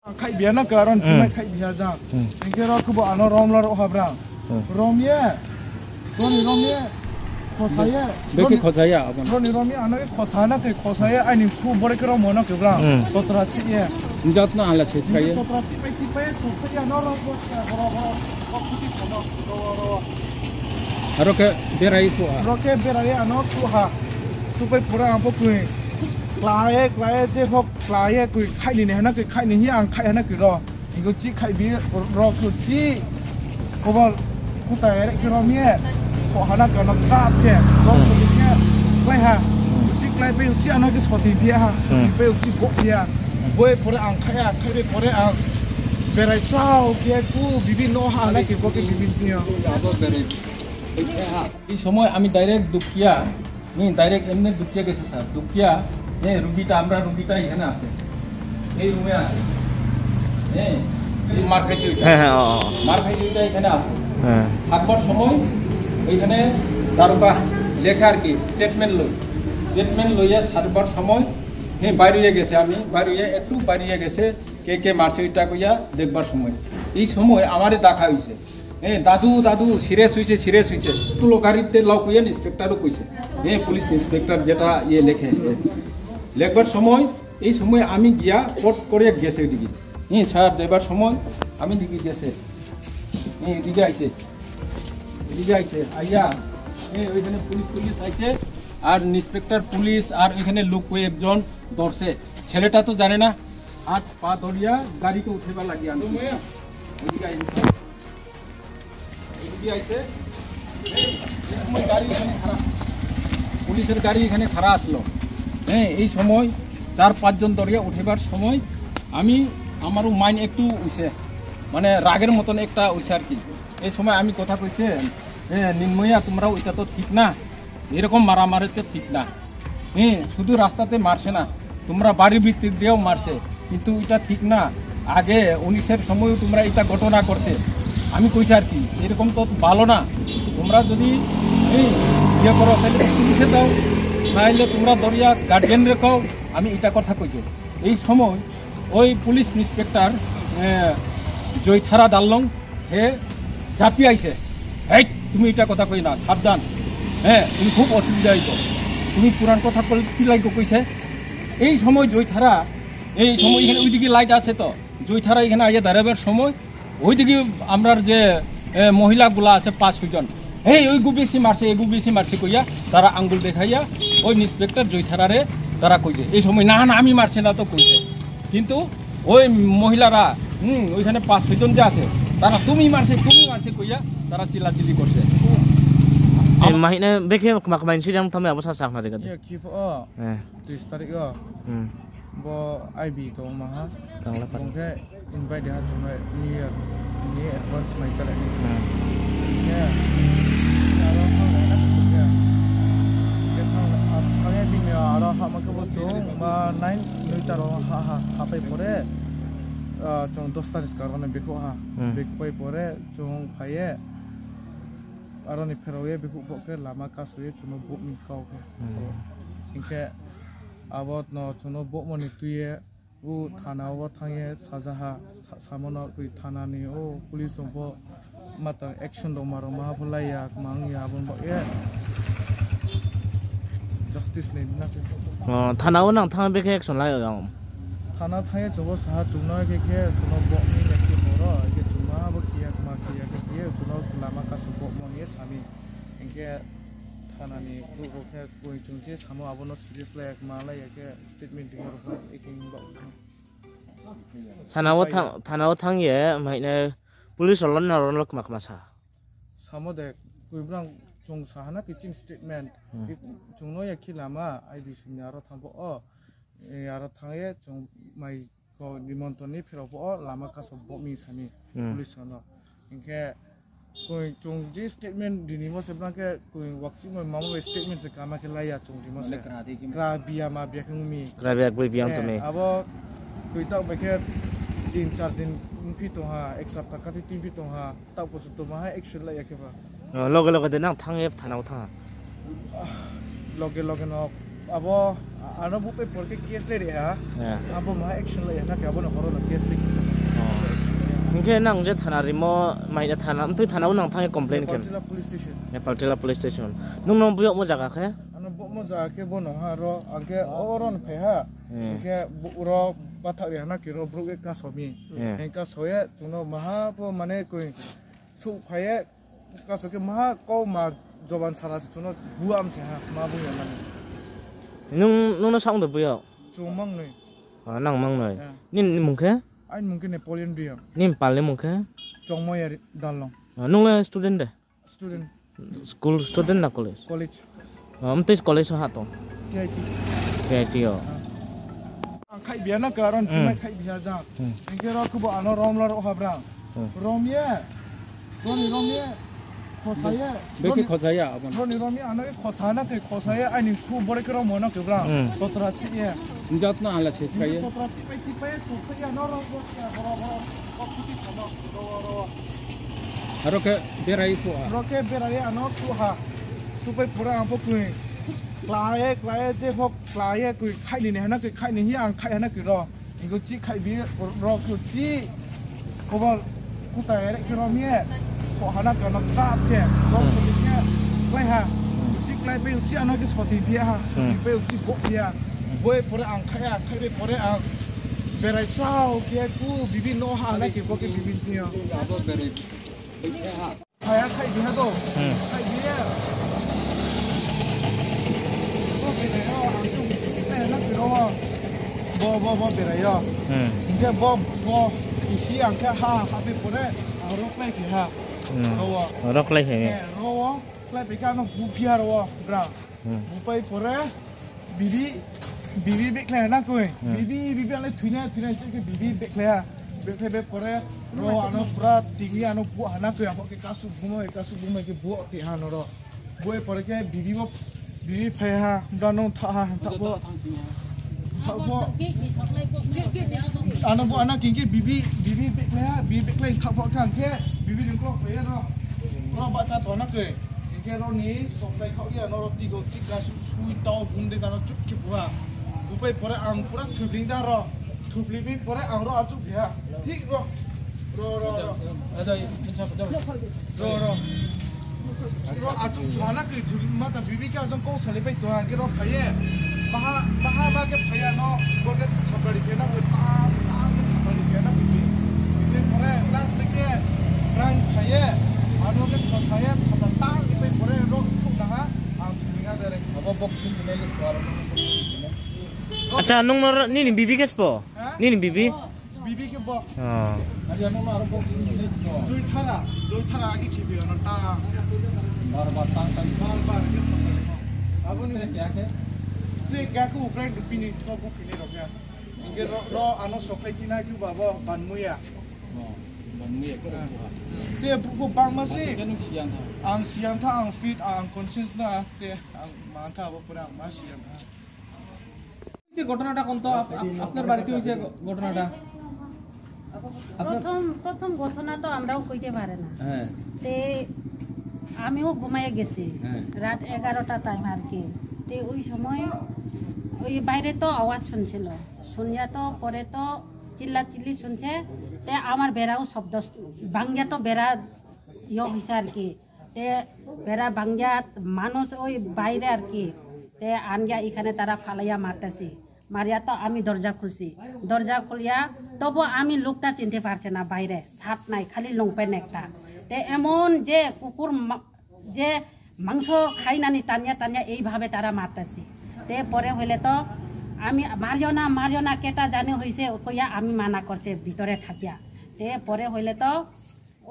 Khai bia na karon chimai khai bia ja. Ingke ro kubo ano rom la ro habra. Rom ye. Rom ye. Khosaya. Beki khosaya abon. Rom ye ano ke khosana ke khosaya ani khu bore ke ro mona ke bra. Totra ti ye. Jatna hala se skaya. Totra ti pai ti pai to ya no ro ko ro. Okuti kono ro. Aro ke berai ko. Ro ke berai ano ku ha. Tu pai pura ampo kui. Klai je phok klai kui khai ni ne na kui khai ni hi ang khai na kui ro. Ingo chi khai bi ro ku chi. Ko ba ku ta re ki ro mie. So hana ka na sa phe. Ro ku ni ne klai ha. Chi klai pe chi ana ki so ti bi ha. Pe chi bo ya. Boy pura ang khai ya khai be pura ang. Berai chao ke ku bibi no ha na ki bo ki bibi ni. Abo berai. এই সময় আমি direct দুকিয়া direct এমনি দুকিয়া গেছে sir দুকিয়া রুগীটা আমরা রুগীটা এখানে আছে এই রুমে আছে মার খাইছে মার খাইছে ওইটা এখানে আছে থাকবার সময় ওইখানে তারকা লেখা আর কি স্টেটমেন্ট লইয়া সারবার সময় বাইরে গেছে আমি একটু বাইরে গেছে কে মারছে ওইটা কইয়া দেখবার সময় এই সময় আমারে দেখা হয়েছে দাদু সিরিয়াস হয়েছে তুলো গাড়িতে লাও কইয়া ইন্সপেক্টরও কইছে পুলিশ ইন্সপেক্টর যেটা লেখে লেখবার সময় এই সময় আমি গিয়া পট করে গেছে ওইদিকে স্যার যাবার সময় আমি দিকে গেছে এদিকে আইছে আইয়া ওইখানে পুলিশ আইছে আর ইন্সপেক্টর পুলিশ আর ওইখানে লোক একজন ধরছে ছেলেটা তো জানে না হাত পা ধরিয়া গাড়িতে উঠেবার লাগিয়া ওইদিকে আইছে পুলিশের গাড়ি এখানে খাড়া আসলো এই সময় 4-5 জন দরিয়া উঠেবার সময় আমি আমারও মাইন্ড একটু উঠছে মানে রাগের মতন একটা উঠছে আর কি এই সময় আমি কথা কইছে নির্ময়া তোমরা ওইটা তো ঠিক না এরকম মারামারি তো ঠিক না শুধু রাস্তাতে মারছে না তোমরা বাড়ির ভিতর দিয়েও মারছে কিন্তু এটা ঠিক না আগে 19-এর সময়ও তোমরা এটা ঘটনা করছে আমি কইছি আর কি এরকম তো ভালো না তোমরা যদি ইয়ে করো তাহলে পুলিশে দাও নাহলে তোমরা দরিয়া গার্জেন রেখাও আমি এটা কথা কইছি এই সময় ওই পুলিশ ইন্সপেক্টর জয়থারা দাল্লং ঝাঁপিয়ে আইছে তুমি এটা কথা কই না সাবধান তুমি খুব অসুবিধা হইব তুমি পুরান কথা কি লাগবে কইছে এই সময় জয়থারা এই সময় এখানে ওইদিকে লাইট আছে তো জয়থারা এখানে আইয়া দাঁড়াবার সময় ওইদিকে আমরা যে মহিলাগুলা আছে 5 জন ওই বেশি মারছে কইয়া তারা আঙ্গুল দেখাইয়া ওই ইন্সপেক্টর জয়থারারে তারা কইছে এই সময় না আমি মারছে না তো কইছে কিন্তু ওই মহিলারা ওইখানে 5-6 জন যে আছে তারা তুমি মারছে কইয়া তারা চিল্লাচিল্লি করছে mahina beke makmain sidang tame abo sasak na dekat ki po 30 tarik bo IB to maha tang lapan ke invite dia cuma ni advance mai chala ni kalau kaya bin ara ha maka bosto ma 9 nuita ro ha pai pore chong 10 taris karone beko ha beko pai pore chong phaye aroni feroye beko boke lama kasue chuma bok mi kau ke inke abot no chuno bok moni tuye u thana o thange sajaha samona kui thana ni o police bo mata action do maro ma bulaya mangya bon bo justice ne na thana o nang thang beke action lai ga thana thaye jobo saha chuna ke chuno bok ni nekti moro ke chuma bo kiya ke chuno lama kasu bok moni sami inke thana ni bu ke koi chungje samo abono serious like mala ke statement dingor ko eking ba thana o thang ye maine police lon na ron lok mak masa samo de koi brang chung sahana kitchen statement chungno ya khilama id sinyaro thambo yaro thange chung mai ko nimonton ni ferobo lama ka sob mi sani police no inke koi chung ji statement dinimo sebna ke koi wakchi moi mamo statement se kama ke laya chung dimo se kra biya ma biya khumi kra biya koi biya to me abo koi ta beke 3-4 दिन pi to ha ek sapta ka ti pi to ha ta ko su to ma action laya ke ba loge de nang thang thana thang loge no abo ano bu pe por ke case le re ha abo ma action laya na ke abo no horo na case le Ingke nang je thana rimo mai da thana amtui thana unang thang complain ken. Paltila police station. Nepaltila police station. Nung nong buyok mo jaga khe? Ano bo mo ja ke bono ha ro angke oron phe ha. Angke ro bathak ya na ki ro bro ke ka somi. Engka soye chuno maha po mane koi su phaye ka so ke maha ko ma joban sara se chuno buam se ha ma bu ya na. Nung no sang de buyok. Chumang nei. Nang mang noi. Nin mung khe? Ai mungkin Napoleon dia. Nin pal mung khe? Chongmo ya dalong. Nung le student de. Student School student na college. college. Amtui college ha to. KIT. KIT yo. Khai bia na karon chimai khai bia ja. Engke ro ku bo ano rom la ro habra. Rom ye. Rom ye. Khosaye. বেকে খজায়া আপন rom ye ano ke khosana ke khosaye ani khu bore ke rom na ke bra. Totra ti ye. নিজাত না আলা শেষ খাইয়ে Totra ti pe su pe ya no ro bo ya ro ko ti sama ro. আর কে বেরাই তো Ro ke berare ano tu ha. Tu pe pura ampo ku. Klai je hok klai ku khai ni ne na ke khai ni hi ang khai na ke ro. Ingo chi khai bi ro ku chi. Ko ba ku ta re ke ro mie. So hana ka na sa ke. Ro ku ni ne. Klai ha. Chi klai pe chi ana ke so ti bi ha. So ti pe chi go bi ha. Boy pura ang khai be pura ang berai chao ke ku bibi no ha na ke ko ke bibi ni ha. আদো বেরে Khai khai bi ha do. Khai bi ya. Ko ke ne ha ang tu ne na ke ro. Bo berai ya. Ke bo isi ang ke ha be pura ang ro klai ke ha. Ro. Rok lai he. Ro klai be ka no bu pia ro bra. Bu pai pura bibi bek le na koi bibi ale thune che ke bibi bek le ha be pore ro ano pura tingi ano bu hana koi abo ke kasu bumo ke bu ti ha no ro boy pore ke bibi phe ha dano tha ha ta bo ano bu ana kingi bibi bek le ha bibi bek le tha bo kan ke bibi ring ko phe ro ba cha to na koi ke ro ni sok lai khau ya no ro ti go ti ka su sui tau bum de ka no chup ki bua bupai pore ang pura thubling da ro thubli bi pore ang ro achu bia thik ro আদা ইনসা Puja ro achu thana ki thubli ma ta bibi ka jong ko sale pai to ang ke ro phaye baha ma ke phaya no ko ke thapari ke na ko ta ke thapari ke na bi pore last ke rang phaye ano ke phaye thapa ta ke pai pore ro khu na ha ang thubling da re আবো boxing নেলে পারো Acha nung nor ni bibi kes po. Ni bibi. bibi ke bo আর জানো না আর boxing নেলে joy thara agi khibi na ta বারবার টাং টাং bar ke thapari abuni কে কে te ga ku prai pini to ku pini ro ya inge ro ano sokai kina ku baba banmuya বন্ধু এক te bu bang ma si কেন Sean ang siang tha ang fit ang conscience na te ang man tha bo pura ma siang tha যে ঘটনাটা কোন তো আপনার বাড়িতে হইছে ঘটনাটা প্রথম ঘটনা তো আমরাও কইতে পারে না হ্যাঁ তে আমিও ঘুমায় গেছি হ্যাঁ। রাত 11টা টাইম আর কি তে ওই সময় ওই বাইরে তো আওয়াজ শুনছিল শুনিয়া তো পরে তো চিল্লি শুনছে তে আমার বেড়াও শব্দ বাঙ্গিয়া তো বেড়া হয়েছে আর কি তে বেড়া বাঙ্গিয়া মানুষ ওই বাইরে আর কি তে আনগিয়া এখানে তারা ফালাইয়া মারতেছি মারিয়া তো আমি দরজা খুলিয়া তবু আমি লোকটা চিনতে পারছে না বাইরে ছাদ নাই খালি লংপেন একটা তে এমন যে কুকুর যে মাংস খাই নানি টানিয়া এইভাবে তারা মারতেছি তে পরে হইলে তো আমি মারিও না কেটা জানে হয়েছে কইয়া আমি মানা করছে ভিতরে থাকিয়া তে পরে হইলে তো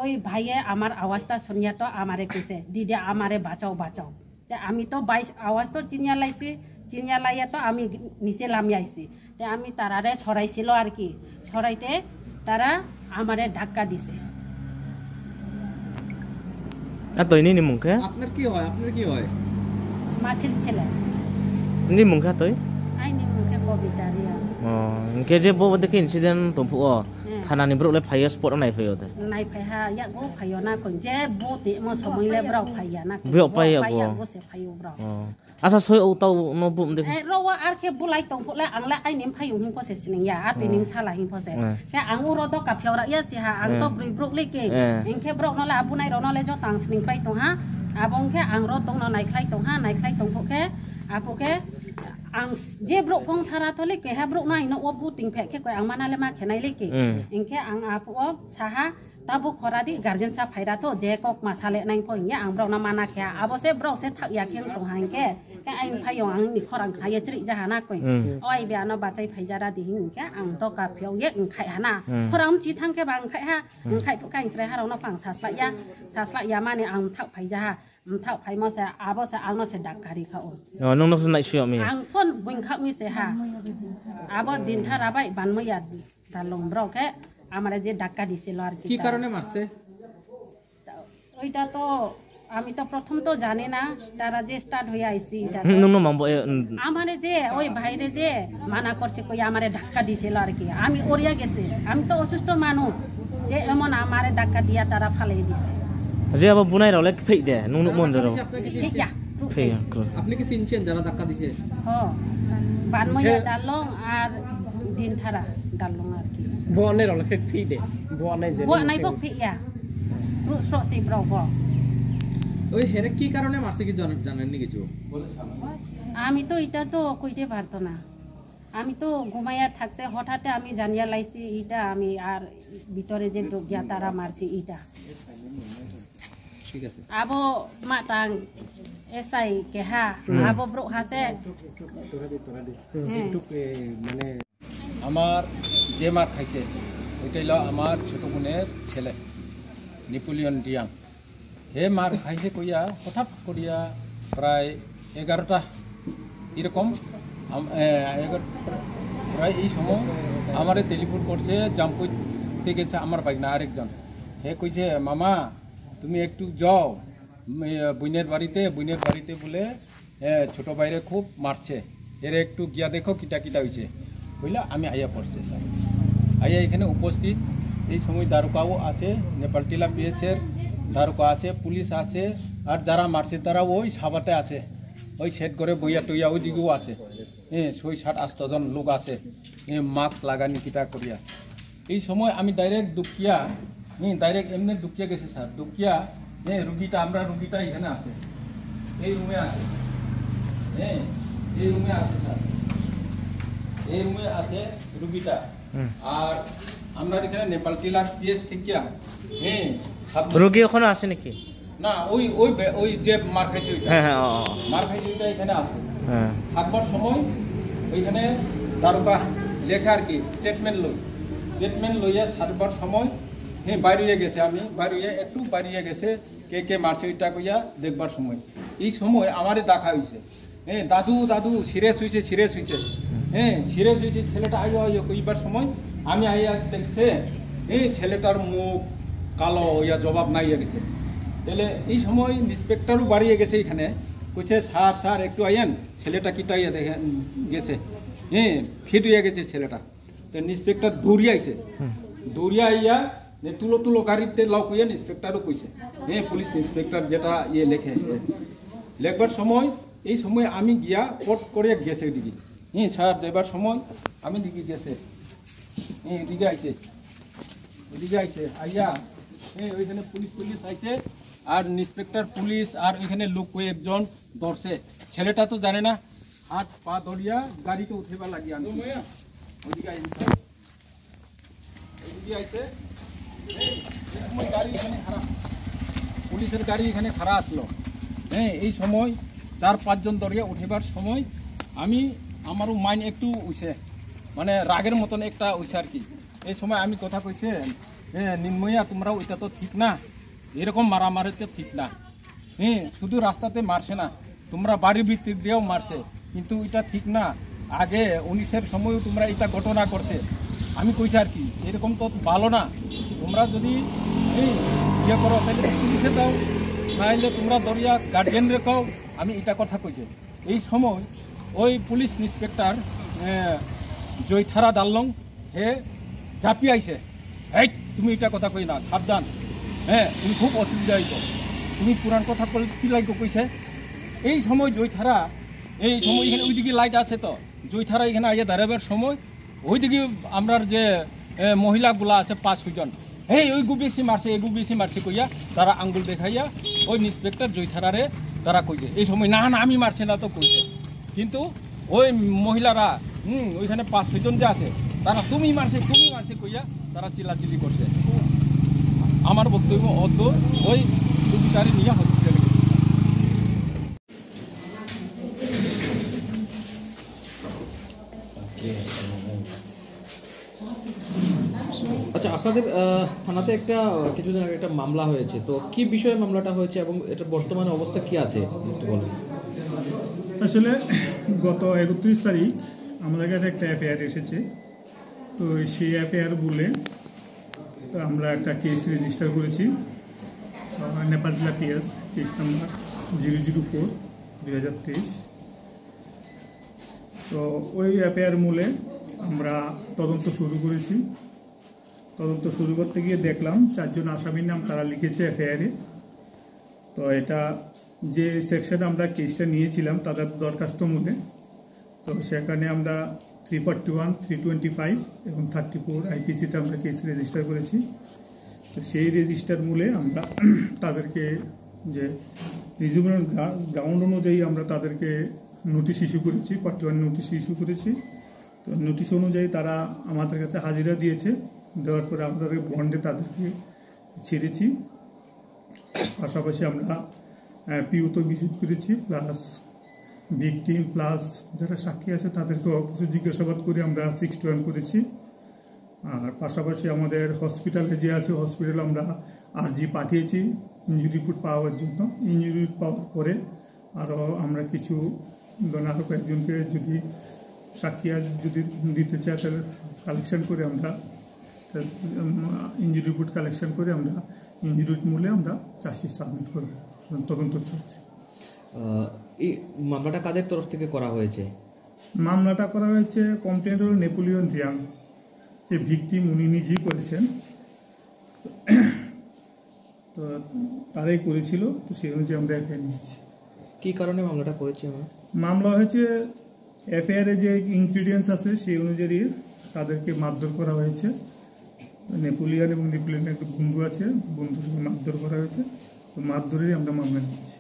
ওই ভাইয়ে আমার আওয়াজটা শুনিয়া তো আমারে কইছে দিদি আমারে বাঁচাও তে আমি তো আওয়াজ তো চিনিয়া লাইয়া তো আমি নিচে লামি আইছি তে আমি তারারে ছড়াইছিল আর কি ছড়াইতে তারা আমারে ধাক্কা দিছে Atoi ni mungke? আপনার কি হয় মাসির ছেলে Ni mungke atoi? আইনি মুখে কবিতা রিয়া Oh, ke je bo de incident to pu o. থানানি ব্রলে ফাইয়া স্পট নাই ফাইও দে নাই ফাইহা ইয়া গো ফাইও না কই যে বতে মো সময়লে ব্রাও ফাইয়া না ব্রাও ফাইয়া গো সে ফাইও ব্রাও asa soi au tau no bum de rawa ar ke bulai tong pole angla ai nim phayung hin ko se sining ya at nim sala hin phose ke ang uro do ka phyaura ya si ha ang to brui bruk le ke en ke brok no la bunai ro no le jo tang sining pai tong ha abong ke ang ro tong no nai khlai tong ha nai khlai tong ke apo ke ang je brok pong thara thole ke ha brok nai no obu ting phe ke ko ang mana le ma khenai le ke en ke ang apo sa ha tabu khoradi guardian sa phaida to je kok masale nai pho ya ang brok na mana kya abo se brok se thak ya khen tong han ke ai phayong ang ni khorang khaya chri jahana koi oi bia no ba chai phaijara di hin ke ang to ka phyo ye khai hana khoram chi thang ke bang khai ha khai phu kai sre ha ro no phang sasla ya ma ni ang thak phaija ha thak phai mo se abo se ang no se dak kari kha o no no nai sio mi ang phon buing khak mi se ha abo din thara bai ban mo ya dalong bro ke amare je dakka diছিল আর কি কারণে মারছে ওইটা তো আমি তো প্রথম তো জানি না তারা যে স্টার্ট হয়ে আইছি এটা নুনো মাম্বো আমারে যে ওই ভাইরে যে মানা করছে কই আমারে ধাক্কা দিছিল আর কি আমি ওরিয়া গেছে আমি তো অসুস্থ মানুষ যে এমন আমারে ধাক্কা দিয়া তারা ফালাই দিছে যে আবার বুনাই রলে ফেই দে নুনো মন জরো ফেই আপনি কি চিনছেন যারা ধাক্কা দিছে হ বানময়া ডালং আর দিন থারা ডালং আর কি বনে রলে ফেই দে বনে যে বনে বক ফিয়া রুসো সি ব্রো ওই হেরে কি কারণে মারছে কি জানেন নি কিছু আমি তো এটা তো কইতে পারতো না আমি তো ঘুমাইয়া থাকছে হঠাৎ আমি জানিয়া লাইছি এটা আমি আর ভিতরে যে ডগিয়া তারা মারছি এটা ঠিক আছে আবো মাতাং এসআই কেহা আবো ব্রো হাসে মানে আমার যে মার খাইছে ওইটাই হলো আমার ছোট বোনের ছেলে নেপোলিয়ন ডিয়াং হে মার খাইছে কইয়া হঠাৎ করিয়া প্রায় 11টা এরকম প্রায় এই সময় আমারে টেলিফোন করছে জামপুইতে গেছে আমার বাইক না আরেকজন হে কইছে মামা তুমি একটু যাও বুইনের বাড়িতে বলে ছোট ভাইরে খুব মারছে এর একটু গিয়া দেখো কিটা কিটা হয়েছে বুঝলা আমি আইয়া পড়ছে স্যার আইয়া এখানে উপস্থিত এই সময় দারোগাও আছে নেপালটিলা পিএসের দারোগা আছে পুলিশ আছে আর যারা মারছে তারা ওই সাবাতে আছে ওই সেট করে বইয়া টইয়া ওই দিকেও আছে 6-7-8 জন লোক আছে মাস্ক লাগানি কিটা করিয়া এই সময় আমি ডাইরেক্ট দুকিয়া এমনি দুকিয়া গেছে স্যার দুকিয়া রুগীটা রুগীটা এখানে আছে এই রুমে আছে এই রুমে আছে স্যার এই রুমে আছে রুগীটা আর আমরা এখানে নেপালটিলা পিএস থেকে রোগী ওখানে আছে নাকি না ওই ওই ওই যে মার খাইছে ওইটা হ্যাঁ মার খাইছে ওইটা এখানে আছে হ্যাঁ থাকবার সময় ওইখানে দারোগা লেখা আর কি স্টেটমেন্ট লইয়া সারবার সময় বাইরে গেছে আমি একটু বাইরে গেছে কে মারছে ওইটা কইয়া দেখবার সময় এই সময় আমারে দেখা হয়েছে দাদু সিরিয়াস হয়েছে সিরিয়াস হয়েছে ছেলেটা আইয়া কইবার সময় আমি আইয়া দেখছে ছেলেটার মুখ কালো হইয়া জবাব নাই গেছে তাহলে এই সময় ইন্সপেক্টরও বাড়িয়ে গেছে এখানে কইছে স্যার একটু আইয়েন ছেলেটা কিটাইয়া দেখে গেছে ফিট হইয়া গেছে ছেলেটা তো ইন্সপেক্টর দৌড়িয়া আইয়া তুলো গাড়িতে লাও কইয়া ইন্সপেক্টরও কইছে পুলিশ ইন্সপেক্টর যেটা লেখবার সময় এই সময় আমি গিয়া পট করে গেছে দিদি স্যার যাইবার সময় আমি দিকে গেছে এদিকে আইছে আইয়া ওইখানে পুলিশ আইছে আর ইন্সপেক্টর পুলিশ আর ওইখানে লোক কয়েকজন ধরছে ছেলেটা তো জানে না হাত পা ধরিয়া গাড়িতে উঠেবার লাগিয়া আমি ওইদিকে আইছে গাড়ি এখানে খারাপ পুলিশের গাড়ি এখানে খারাপ আসলো এই সময় 4-5 জন ধরিয়া উঠেবার সময় আমারও মাইন্ড একটু উঠছে মানে রাগের মতন একটা উঠছে আর কি এই সময় আমি কথা কইছে নির্ময়া তোমরা ওইটা তো ঠিক না এরকম মারামারিতে ঠিক না শুধু রাস্তাতে মারছে না তোমরা বাড়ির ভিতর দিয়েও মারছে কিন্তু এটা ঠিক না আগে 19-এর সময়ও তোমরা এটা ঘটনা করছে আমি কইছি আর কি এরকম তো ভালো না তোমরা যদি ইয়ে করো তাহলে পুলিশে দাও নাহলে তোমরা দরিয়া গার্জিয়ান রেখাও আমি এটা কথা কইছে এই সময় ওই পুলিশ ইন্সপেক্টর জয়থারা দাল্লং হে ঝাঁপি আইছে এই তুমি এটা কথা কই না, সাবধান, হ্যাঁ তুমি খুব অসুবিধা হইতো, তুমি পুরান কথা কল কি লাগবে কইছে। এই সময় জয়থারা, এই সময় এখানে ওইদিকে লাইট আছে তো, জয়থারা এখানে আইয়া দাঁড়াবার সময় ওইদিকে আমরা যে মহিলাগুলা আছে 5-6 জন, এই ওই গুবেসি মারছে, এই গুবেসি মারছে কইয়া তারা আঙ্গুল দেখাইয়া ওই ইন্সপেক্টর জয়থারারে তারা কইছে। এই সময় না না আমি মারছি না তো কইছে, কিন্তু ওই মহিলারা ওইখানে 5-6 জন যে আছে তারা তুমি মারছে কইয়া তারা চিল্লাচিল্লি করছে। আমার বক্তব্য অত ওই রুগীটারে নিয়ে হসপিটালে গেছে। আচ্ছা, আপনাদের থানাতে একটা কিছুদিন আগে একটা মামলা হয়েছে, তো কি বিষয়ে মামলাটা হয়েছে এবং এটার বর্তমানে অবস্থা কি আছে একটু বলুন। আসলে গত 31 তারিখ আমাদের কাছে একটা এফআইআর এসেছে। তো সেই এফআইআর বলে আমরা একটা কেস রেজিস্টার করেছি, নেপাল জেলা পিএস কেস নাম্বার 004/2023। তো ওই এফআইআর মূলে আমরা তদন্ত শুরু করেছি। তদন্ত শুরু করতে গিয়ে দেখলাম 4 জন আসামির নাম তারা লিখেছে এফআইআরে। তো এটা যে সেকশনে আমরা কেসটা নিয়েছিলাম তাদের দরখাস্ত মূলে, তো সেখানে আমরা 341, 325 এবং 34 আইপিসিতে আমরা কেস রেজিস্টার করেছি। তো সেই রেজিস্টার মূলে আমরা তাদেরকে যে রিজনেবল গ্রাউন্ড অনুযায়ী আমরা তাদেরকে নোটিশ ইস্যু করেছি, 41 নোটিশ ইস্যু করেছি। তো নোটিশ অনুযায়ী তারা আমাদের কাছে হাজিরা দিয়েছে, দেওয়ার পরে আমাদের বন্ডে তাদেরকে ছেড়েছি। পাশাপাশি আমরা পিউতো ভিজিট করেছি, প্লাস ভিকটিম প্লাস যারা সাক্ষী আছে তাদেরকেও কিছু জিজ্ঞাসাবাদ করে আমরা 61 করেছি। আর পাশাপাশি আমাদের হসপিটালে যে আছে হসপিটালে আমরা আরজি পাঠিয়েছি ইনজুরি রিপোর্ট পাওয়ার জন্য। ইনজুরি রিপোর্ট পাওয়ার পরে আরও আমরা কিছু আরও কয়েকজনকে যদি সাক্ষী যদি দিতে চায় তাহলে কালেকশন করে আমরা ইনজুরি রিপোর্ট কালেকশন করে আমরা ইনজুরি মূলে আমরা চার্জশিট সাবমিট করব। তদন্ত চলছে। এই মামলাটা কাদের তরফ থেকে করা হয়েছে? মামলাটা করা হয়েছে কমপ্লেন্ট হল নেপোলিয়ন রিয়াং, যে ভিকটিম উনি নিজেই করেছেন, তো তারাই করেছিল। তো সেই অনুযায়ী আমরা এফআইআর নিয়েছি। কী কারণে মামলাটা করেছি আমরা? মামলা হয়েছে এফআইআরে যে ইনগ্রিডিয়েন্টস আছে সেই অনুযায়ী তাদেরকে মারধর করা হয়েছে। নেপোলিয়ন এবং নেপোলিয়নের একটা বন্ধু আছে, বন্ধুর সঙ্গে মারধর করা হয়েছে। তো মারধরেরই আমরা মামলা নিয়েছি।